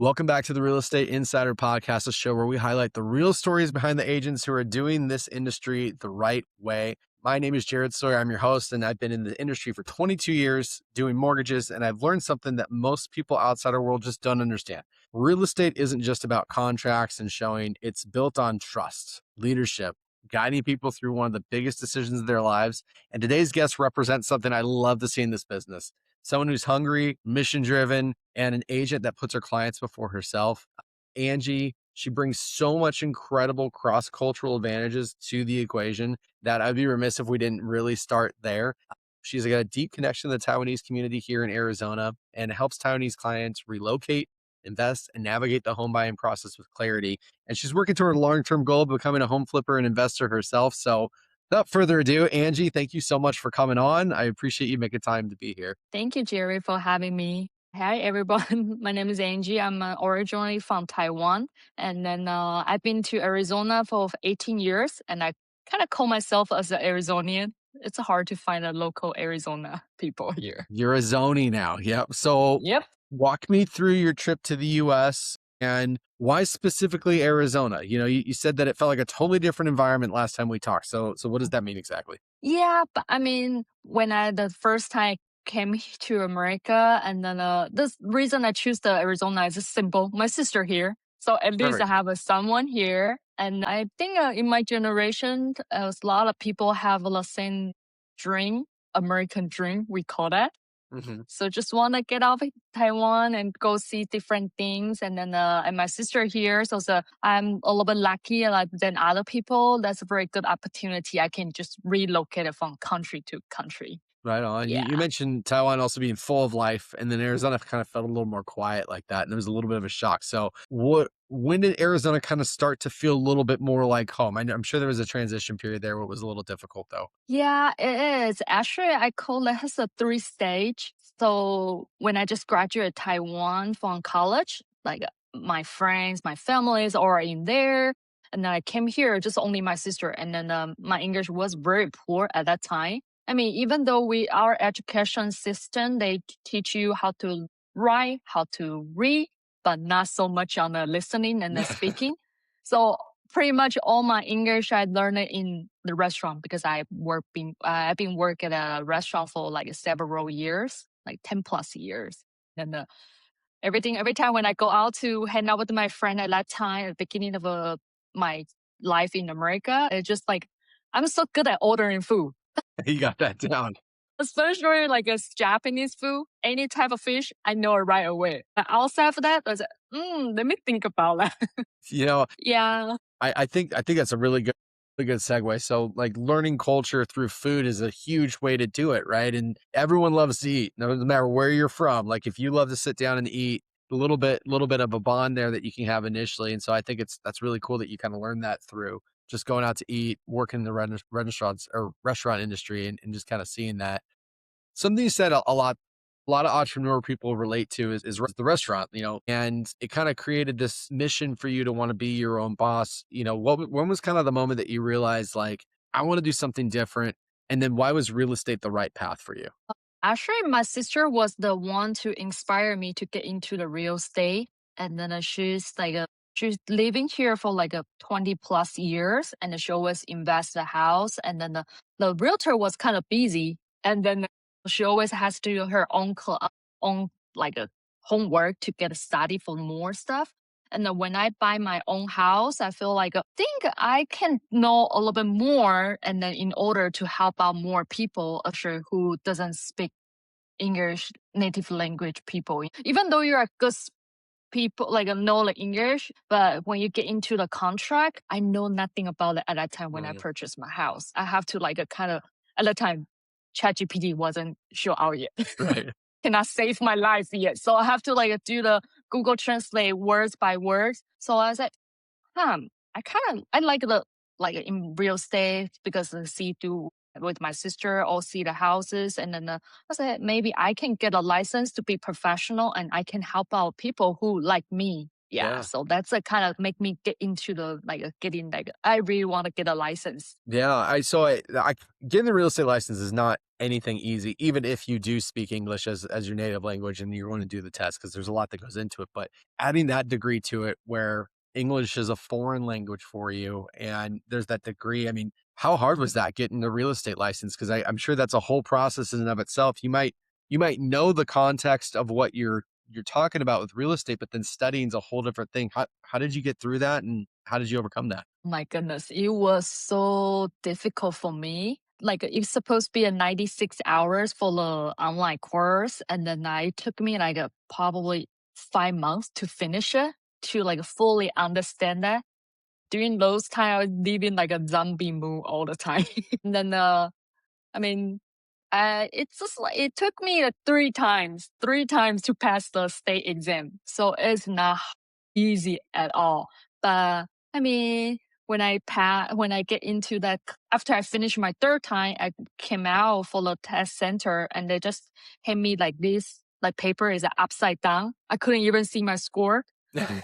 Welcome back to the Real Estate Insider Podcast, a show where we highlight the real stories behind the agents who are doing this industry the right way. My name is Jared Sawyer. I'm your host, and I've been in the industry for 22 years doing mortgages, and I've learned something that most people outside our world just don't understand. Real estate isn't just about contracts and showing, it's built on trust, leadership, guiding people through one of the biggest decisions of their lives. And today's guest represents something I love to see in this business. Someone who's hungry, mission driven, and an agent that puts her clients before herself. Angie, she brings so much incredible cross-cultural advantages to the equation that I'd be remiss if we didn't really start there. She's got a deep connection to the Taiwanese community here in Arizona and helps Taiwanese clients relocate, invest, and navigate the home buying process with clarity. And she's working toward a long-term goal of becoming a home flipper and investor herself. So without further ado, Angie, thank you so much for coming on. I appreciate you making time to be here. Thank you, Jerry, for having me. Hi, everyone. My name is Angie. I'm originally from Taiwan. And then I've been to Arizona for 18 years. And I kind of call myself as an Arizonian. It's hard to find a local Arizona people here. You're a zonie now. Yep. So Yep. walk me through your trip to the US and why specifically Arizona? You said that it felt like a totally different environment last time we talked. So what does that mean exactly? Yeah, but I mean, when I the first time came to America, and then the reason I choose the Arizona is just simple. My sister here, so at least I Perfect. have someone here. And I think in my generation, a lot of people have the same dream, American dream, we call that. Hmm. So just want to get out of Taiwan and go see different things. And then and my sister here, so I'm a little bit lucky than other people. That's a very good opportunity. I can just relocate it from country to country. Right on. You Yeah. mentioned Taiwan also being full of life, and then Arizona kind of felt a little more quiet like that, and there was a little bit of a shock. So, when did Arizona kind of start to feel a little bit more like home? I'm sure there was a transition period there where it was a little difficult, though. Yeah, it is. Actually, I call it as a three stage. So when I just graduated Taiwan from college, my friends, my families are in there. And then I came here, just only my sister. And then my English was very poor at that time. I mean, even though our education system, they teach you how to write, how to read, but not so much on the listening and the speaking. So pretty much all my English I learned it in the restaurant because I've been working at a restaurant for like several years, like 10 plus years. And every time when I go out to hang out with my friend at that time, at the beginning of my life in America, it's just like I'm so good at ordering food. You got that down. Especially like a Japanese food, any type of fish, I know it right away. But outside of that, I was like, let me think about that. You know, Yeah. I think that's a really good segue. So, like, learning culture through food is a huge way to do it, right? And everyone loves to eat, no matter where you're from. Like, if you love to sit down and eat, a little bit of a bond there that you can have initially. And so, I think that's really cool that you kind of learn that through just going out to eat, working in the restaurants or restaurant industry, and just kind of seeing that. Something you said a lot of entrepreneur people relate to is the restaurant, and it kind of created this mission for you to want to be your own boss. When was kind of the moment that you realized, like, I want to do something different? And then why was real estate the right path for you? Actually, my sister was the one to inspire me to get into the real estate. And then she's living here for like a 20 plus years, and she always invests the house. And then the realtor was kind of busy. And then she always has to do her own like a homework to get a study for more stuff. And then when I buy my own house, I feel like I think I can know a little bit more, and then in order to help out more people, actually, who doesn't speak English native language people. Even though you're a good people know like English, but when you get into the contract, I know nothing about it at that time when I Mm, purchased my house. I have to like a kind of at that time, ChatGPT wasn't sure out yet. right. Cannot save my life yet. So I have to like do the Google Translate words by words. So I was like, I like the like in real estate because I see through with my sister or see the houses, and then I said maybe I can get a license to be professional and I can help out people who like me. Yeah, Yeah. so that's a kind of make me get into the getting like I really want to get a license. Yeah. I getting the real estate license is not anything easy, even if you do speak English as your native language and you want to do the test, because there's a lot that goes into it. But adding that degree to it where English is a foreign language for you and there's that degree. I mean, how hard was that getting the real estate license? Because I'm sure that's a whole process in and of itself. You might know the context of what you're talking about with real estate, but then studying is a whole different thing. How did you get through that and how did you overcome that? My goodness, it was so difficult for me. Like it's supposed to be a 96 hours for the online course, and then it took me like probably 5 months to finish it to like fully understand that. During those time, I was living like a zombie mood all the time. And then I mean, it's just like it took me three times to pass the state exam. So it's not easy at all. But I mean, when I get into that, after I finished my third time, I came out for the test center and they just hand me like this, like paper is upside down. I couldn't even see my score.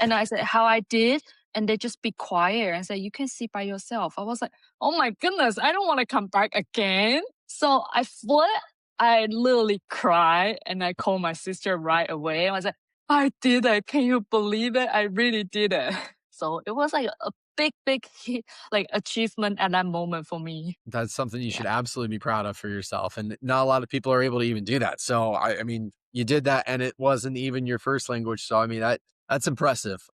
And I said, how I did. And they just be quiet and say, you can see by yourself. I was like, oh my goodness, I don't want to come back again. So I fled. I literally cried and I called my sister right away. I was like, I did it. Can you believe it? I really did it. So it was like a big like achievement at that moment for me. That's something you Yeah. should absolutely be proud of for yourself, and not a lot of people are able to even do that. So, I mean, you did that, and it wasn't even your first language. So, I mean, that's impressive.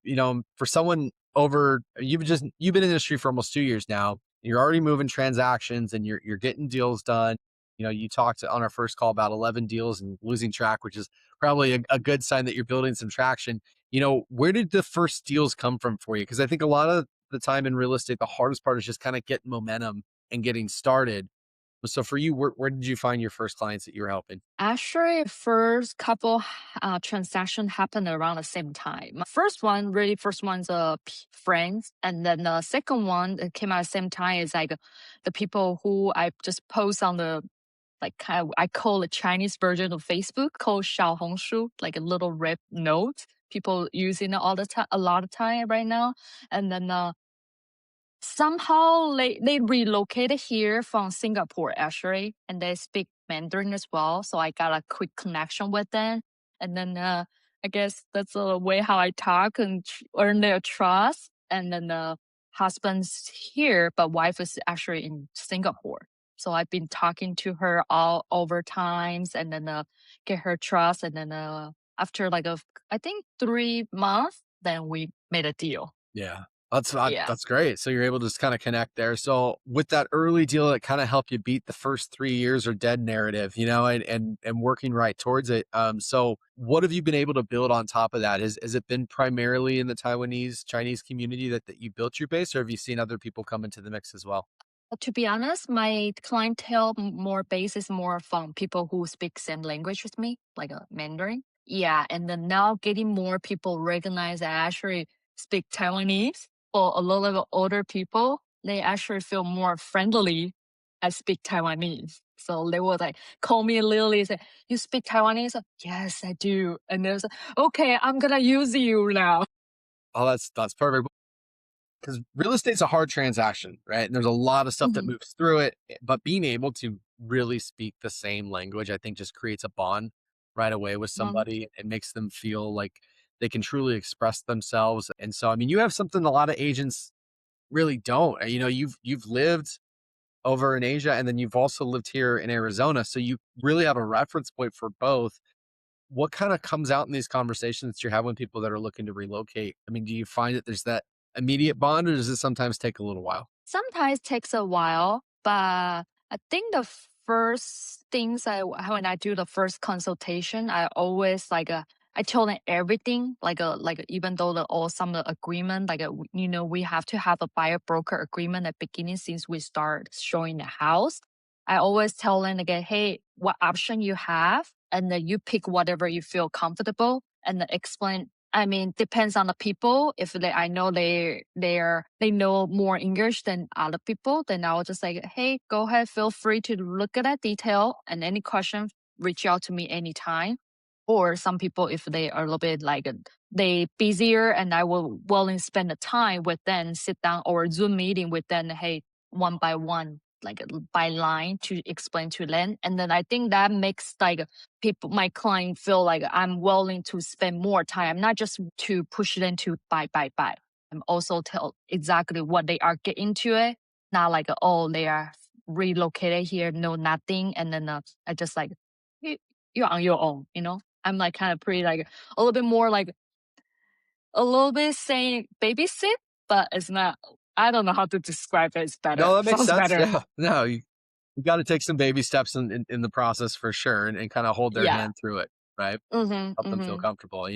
For someone over, you've been in the industry for almost 2 years now. You're already moving transactions, and you're getting deals done. You talked on our first call about 11 deals and losing track, which is probably a good sign that you're building some traction. Where did the first deals come from for you? Because I think a lot of the time in real estate, the hardest part is just kind of getting momentum and getting started. So for you, where did you find your first clients that you were helping? Actually, first couple transaction happened around the same time. First one, really first one's friends, and then the second one that came at the same time is like the people who I just post on the like I call the Chinese version of Facebook called 小红书, like a little red note. People using it all the time, a lot of time right now, and then somehow they relocated here from Singapore actually, and they speak Mandarin as well. So I got a quick connection with them, and then I guess that's the way how I talk and earn their trust. And then the husband's here, but wife is actually in Singapore. So I've been talking to her all over times, and then get her trust, and then after like I think 3 months, then we made a deal. Yeah. That's Yeah. that's great. So you're able to just kind of connect there. So with that early deal, it kind of helped you beat the first 3 years or dead narrative, and working right towards it. So what have you been able to build on top of that? Has it been primarily in the Taiwanese Chinese community that you built your base, or have you seen other people come into the mix as well? To be honest, my clientele more base is more from people who speak same language with me, like Mandarin. Yeah, and then now getting more people recognize I actually speak Taiwanese. For a lot of older people, they actually feel more friendly. I speak Taiwanese, so they will like call me Lily. Say, "You speak Taiwanese?" Yes, I do. And there's okay, I'm gonna use you now. Oh, that's perfect. Because real estate's a hard transaction, right? And there's a lot of stuff that Mhm. moves through it. But being able to really speak the same language, I think just creates a bond right away with Mhm. somebody. It makes them feel like they can truly express themselves. And so, I mean, you have something a lot of agents really don't. You've lived over in Asia and then you've also lived here in Arizona. So you really have a reference point for both. What kind of comes out in these conversations that you're having with people that are looking to relocate? I mean, do you find that there's that immediate bond, or does it sometimes take a little while? Sometimes takes a while, but I think the first things when I do the first consultation, I always like I tell them everything even though the all some of the agreement we have to have a buyer broker agreement at beginning since we start showing the house. I always tell them again, hey, what option you have, and then you pick whatever you feel comfortable, and then explain. I mean, depends on the people. If I know they know more English than other people, then I'll just say, hey, go ahead, feel free to look at that detail, and any question, reach out to me anytime. Or some people, if they are a little bit like they busier, and I will willing spend the time with them, sit down or Zoom meeting with them. Hey, one by one. like by line to explain to them. And then I think that makes like people, my client feel like I'm willing to spend more time, not just to push them to buy. I'm also tell exactly what they are getting to it. Not like, oh, they are relocated here, know nothing. And then I just like, "You- you're on your own, you know? I'm like kind of pretty like a little bit more like a little bit saying babysit, but it's not. I don't know how to describe it. It's better. No, that makes Sounds sense. better. Yeah. No, you got to take some baby steps in the process for sure, and kind of hold their Yeah. hand through it, right? Mhm. Help them feel Mhm. comfortable.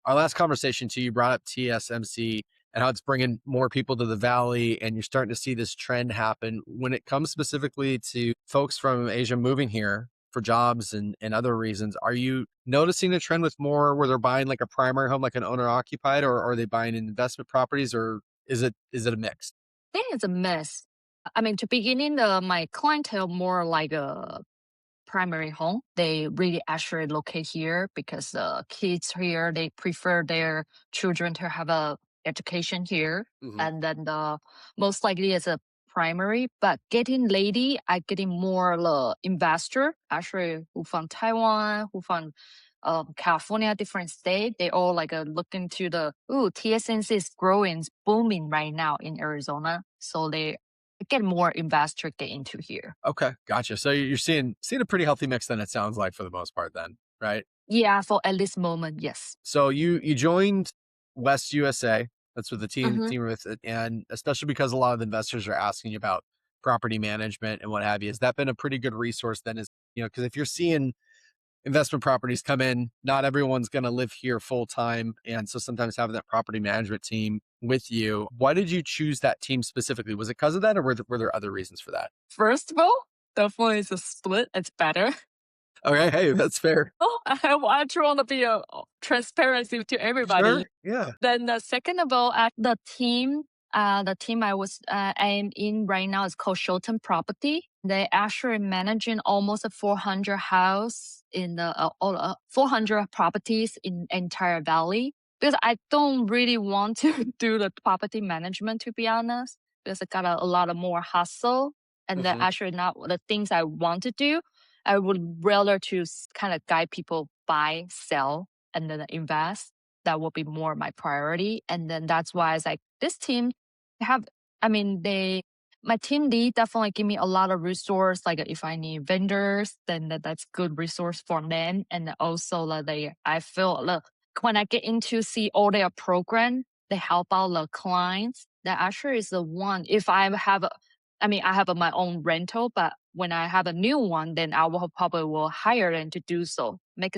Our last conversation too, you brought up TSMC and how it's bringing more people to the valley, and you're starting to see this trend happen when it comes specifically to folks from Asia moving here for jobs and other reasons. Are you noticing a trend with more where they're buying like a primary home, like an owner occupied, or are they buying investment properties, or is it a mix? I think it's a mess. I mean, to beginning, my clientele more like a primary home. They really actually locate here because the kids here they prefer their children to have a education here, Hmm. and then the most likely is a primary. But getting lady, I getting more the investor actually who from Taiwan, who from California, different state. They all like look into the TSNC is growing, it's booming right now in Arizona, so they get more investor get into here. Okay, gotcha. So you're seeing a pretty healthy mix then, it sounds like, for the most part then, right? Yeah, for at this moment, yes. So you joined West USA. That's what the Mhm. team with it, and especially because a lot of the investors are asking you about property management and what have you. Has that been a pretty good resource then? Because if you're seeing investment properties come in, not everyone's going to live here full time, and so sometimes having that property management team with you. Why did you choose that team specifically? Was it because of that, or were there other reasons for that? First of all, definitely is a split. It's better. Okay, hey, that's fair. Oh, I try want to be a transparency to everybody. Sure, yeah. Then the second of all, the team I'm in right now is called Showtime Property. They actually managing almost a 400 house in the 400 properties in entire valley. Because I don't really want to do the property management, to be honest, because it got a lot of more hustle, and that Hmm. actually not the things I want to do. I would rather to kind of guide people buy, sell, and then invest. That will be more my priority. And then that's why it's like this team have, I mean, my team lead definitely give me a lot of resource. Like if I need vendors, then that's good resource for them. And also I feel when I get into see all their program, they help out the clients. That actually is the one. If I have I have my own rental, but when I have a new one, then I will probably will hire them to do so, make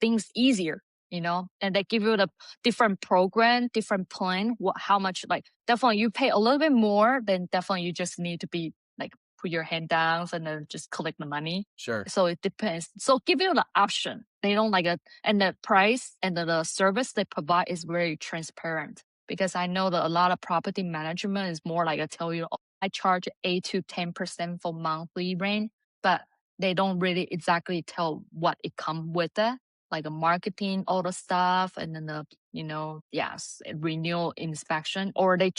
things easier, you know. And they give you the different program, different plan. How much like definitely you pay a little bit more, then definitely you just need to be like put your hand down and then just collect the money. Sure. So it depends. So give you the option. They don't like it, and the price and the service they provide is very transparent. Because I know that a lot of property management is more like I tell you, I charge 8 to 10% for monthly rent, but they don't really exactly tell what it come with it, like a marketing, all the stuff, and then yes, renewal inspection, or they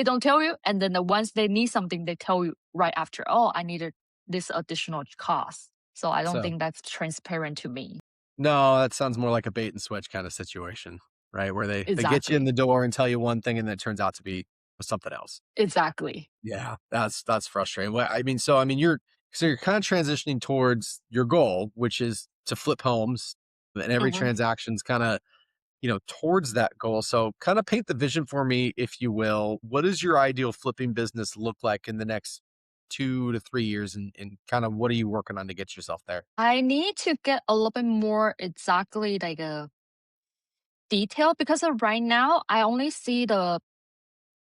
don't tell you, and then once they need something, they tell you right after. Oh, I needed this additional cost. So I don't So think that's transparent to me. no, that sounds more like a bait and switch kind of situation, right? Where they get you in Exactly. the door and tell you one thing and then it turns out to be something else. Exactly. Yeah, that's frustrating. Well, you're kind of transitioning towards your goal, which is to flip homes, and every Mhm. transaction's kind of, towards that goal. So kind of paint the vision for me, if you will. What does your ideal flipping business look like in the next 2 to 3 years, and kind of what are you working on to get yourself there? I need to get a little bit more exactly like a detail because of right now I only see the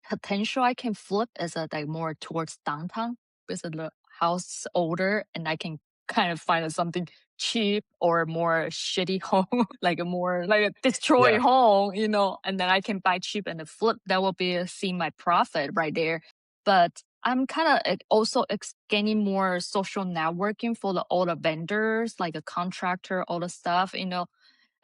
potential I can flip as a like more towards downtown because of the house older and I can kind of find something cheap or more shitty home, like a more like a destroy Yeah, home, and then I can buy cheap and then flip. That will be see my profit right there. But I'm kind of also gaining more social networking for all the vendors, like a contractor, all the stuff.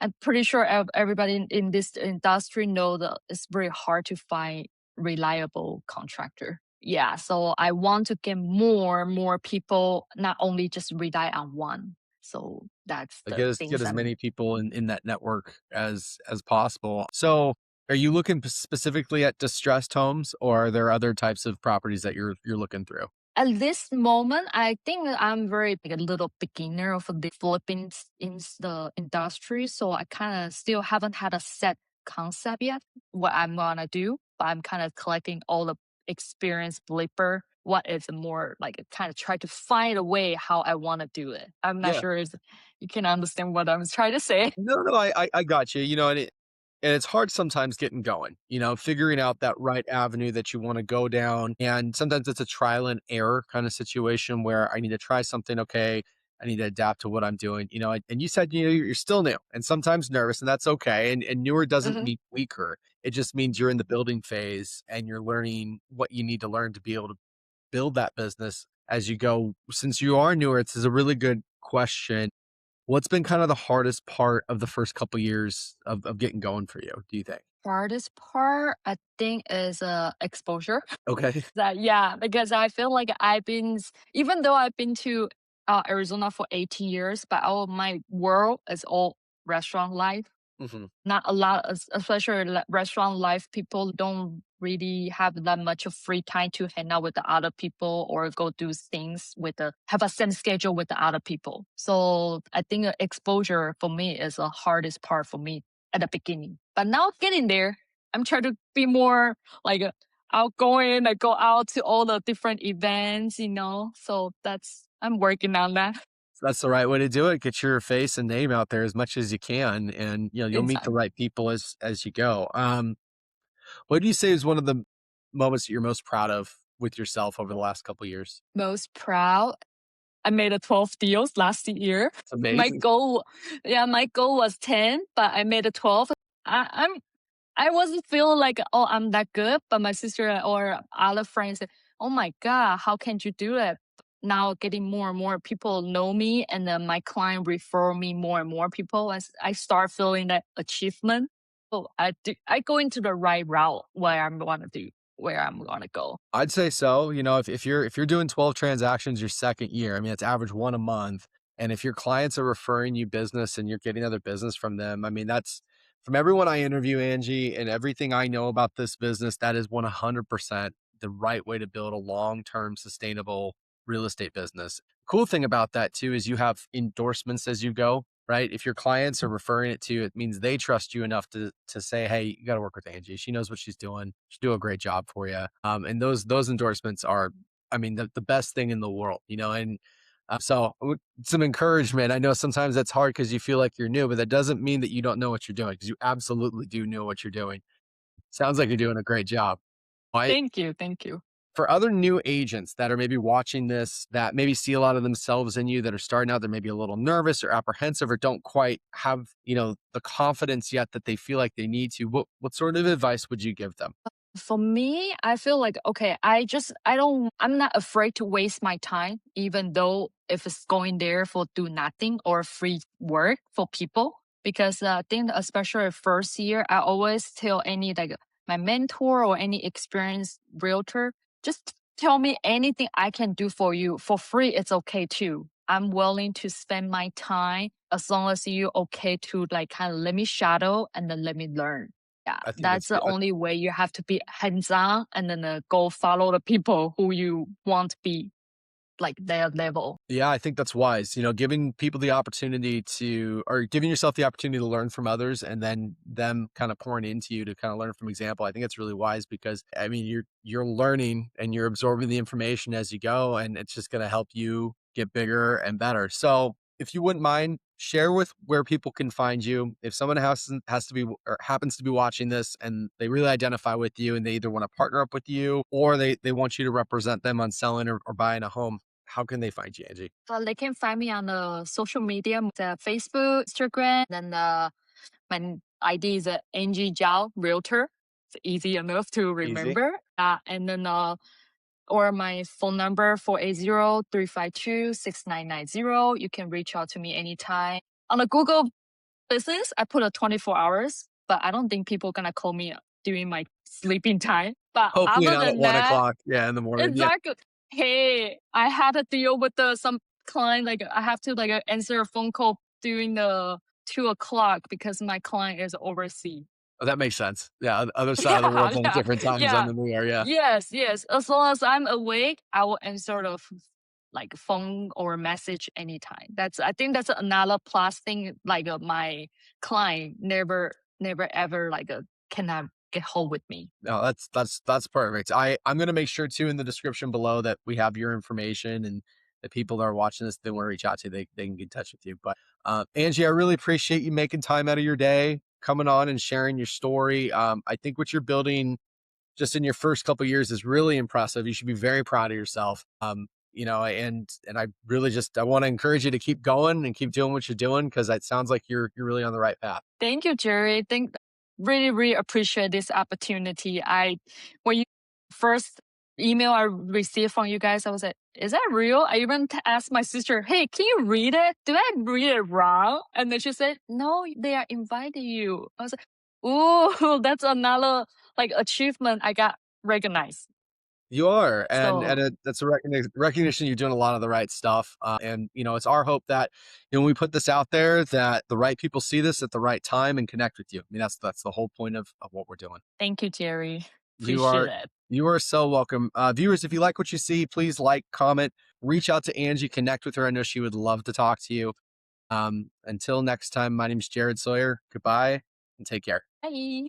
I'm pretty sure everybody in this industry know that it's very hard to find reliable contractor. Yeah, so I want to get more people, not only just rely on one. So that's Like the get things as I'm many people in that network as possible. So, are you looking specifically at distressed homes, or are there other types of properties that you're looking through? at this moment. I think I'm very like a little beginner of the Philippines in the industry, so I kind of still haven't had a set concept yet what I'm gonna do. But I'm kind of collecting all the experience blipper. What is more like kind of try to find a way how I want to do it. I'm not Yeah. sure if you can understand what I'm trying to say. No, I got you. And it's hard sometimes getting going, figuring out that right avenue that you want to go down. And sometimes it's a trial and error kind of situation where I need to try something. Okay. I need to adapt to what I'm doing, and you said, you're still new and sometimes nervous, and that's okay. And newer doesn't Mhm. mean weaker. It just means you're in the building phase and you're learning what you need to learn to be able to build that business as you go. Since you are newer, it's a really good question. What's been kind of the hardest part of the first couple years of getting going for you, do you think? Hardest part, I think, is exposure. Okay. That yeah, because I feel like even though I've been to Arizona for 18 years, but all my world is all restaurant life. Mhm. Not a lot, especially restaurant life, people don't really have that much of free time to hang out with the other people or go do things with have a same schedule with the other people. So I think exposure for me is the hardest part for me at the beginning. But now getting there, I'm trying to be more like outgoing. I go out to all the different events. So I'm working on that. That's the right way to do it. Get your face and name out there as much as you can, and, you'll meet the Exactly. right people as you go. What do you say is one of the moments that you're most proud of with yourself over the last couple years? Most proud. I made a 12 deals last year. It's My amazing. goal, yeah, my goal was 10, but I made a 12. I, I'm, I wasn't feeling like, oh, I'm that good, but my sister or other friends said, oh my God, how can you do it? Now getting more and more people know me, and then my client refer me more and more people as I start feeling that achievement. So I go into the right route where I'm gonna go. I'd say so. If you're doing 12 transactions your second year, I mean, it's average one a month. And if your clients are referring you business and you're getting other business from them, I mean, that's from everyone I interview, Angie, and everything I know about this business, that is 100% the right way to build a long-term sustainable real estate business. Cool thing about that too is you have endorsements as you go, right? If your clients are referring it to you, it means they trust you enough to say, "Hey, you got to work with Angie. She knows what she's doing. She'll do a great job for you." And those endorsements are, I mean, the best thing in the world, And some encouragement. I know sometimes that's hard because you feel like you're new, but that doesn't mean that you don't know what you're doing, because you absolutely do know what you're doing. Sounds like you're doing a great job. I Thank you. Thank you. For other new agents that are maybe watching this, that maybe see a lot of themselves in you, that are starting out, they're maybe a little nervous or apprehensive or don't quite have, the confidence yet that they feel like they need to, what sort of advice would you give them? For me, I feel like, okay, I'm not afraid to waste my time, even though if it's going there for do nothing or free work for people. Because I think, especially first year, I always tell any like my mentor or any experienced realtor, just tell me anything I can do for you for free. It's okay too. I'm willing to spend my time as long as you okay to like kind of let me shadow and then let me learn. Yeah, I think that's that's the only way. You have to be hands-on and then go follow the people who you want to be like their level. Yeah, I think that's wise. Giving people the opportunity or giving yourself the opportunity to learn from others, and then them kind of pouring into you to kind of learn from example. I think it's really wise because, I mean, you're learning and you're absorbing the information as you go, and it's just going to help you get bigger and better. So, if you wouldn't mind, share with where people can find you. If someone has to be or happens to be watching this and they really identify with you and they either want to partner up with you or they want you to represent them on selling or buying a home, how can they find you, Angie? So they can find me on the social media, the Facebook, Instagram, then my ID is Angie Jao Realtor. It's easy enough to Easy. remember. And then or my phone number 480-352-6990. You can reach out to me anytime. On the Google business, I put a 24 hours, but I don't think people gonna call me during my sleeping time. But Hopefully other not at than 1 that, o'clock. Yeah, in the morning. Yeah. exactly. Hey, I had to deal with some client, like I have to like answer a phone call during the 2 o'clock because my client is overseas. Oh, that makes sense. Yeah, other side of the Yeah, world's on a yeah, different time zone yeah. than we are, yeah. Yes, yes. As long as I'm awake, I will answer the like phone or message anytime. I think that's another plus thing. Like my client never ever cannot get hold with me. No, that's perfect. I'm gonna make sure too in the description below that we have your information and the people that are watching this, they wanna reach out to you, they can get in touch with you. But, Angie, I really appreciate you making time out of your day, coming on and sharing your story. I think what you're building just in your first couple of years is really impressive. You should be very proud of yourself. And I really just I want to encourage you to keep going and keep doing what you're doing because it sounds like you're really on the right path. Thank you, Jerry. Really appreciate this opportunity. I when you first email I received from you guys, I was like, is that real? I even asked my sister, hey, can you read it? Did I read it wrong? And then she said, no, they are inviting you. I was like, ooh, that's another like achievement I got recognized. You are, and So that's a recognition you're doing a lot of the right stuff. And it's our hope that when we put this out there, that the right people see this at the right time and connect with you. I mean, that's the whole point of what we're doing. thank you, Jerry. You Appreciate are it. you are so welcome. Viewers, if you like what you see, please like, comment, reach out to Angie, connect with her. I know she would love to talk to you. Until next time, my name is Jared Sawyer. Goodbye and take care. Bye.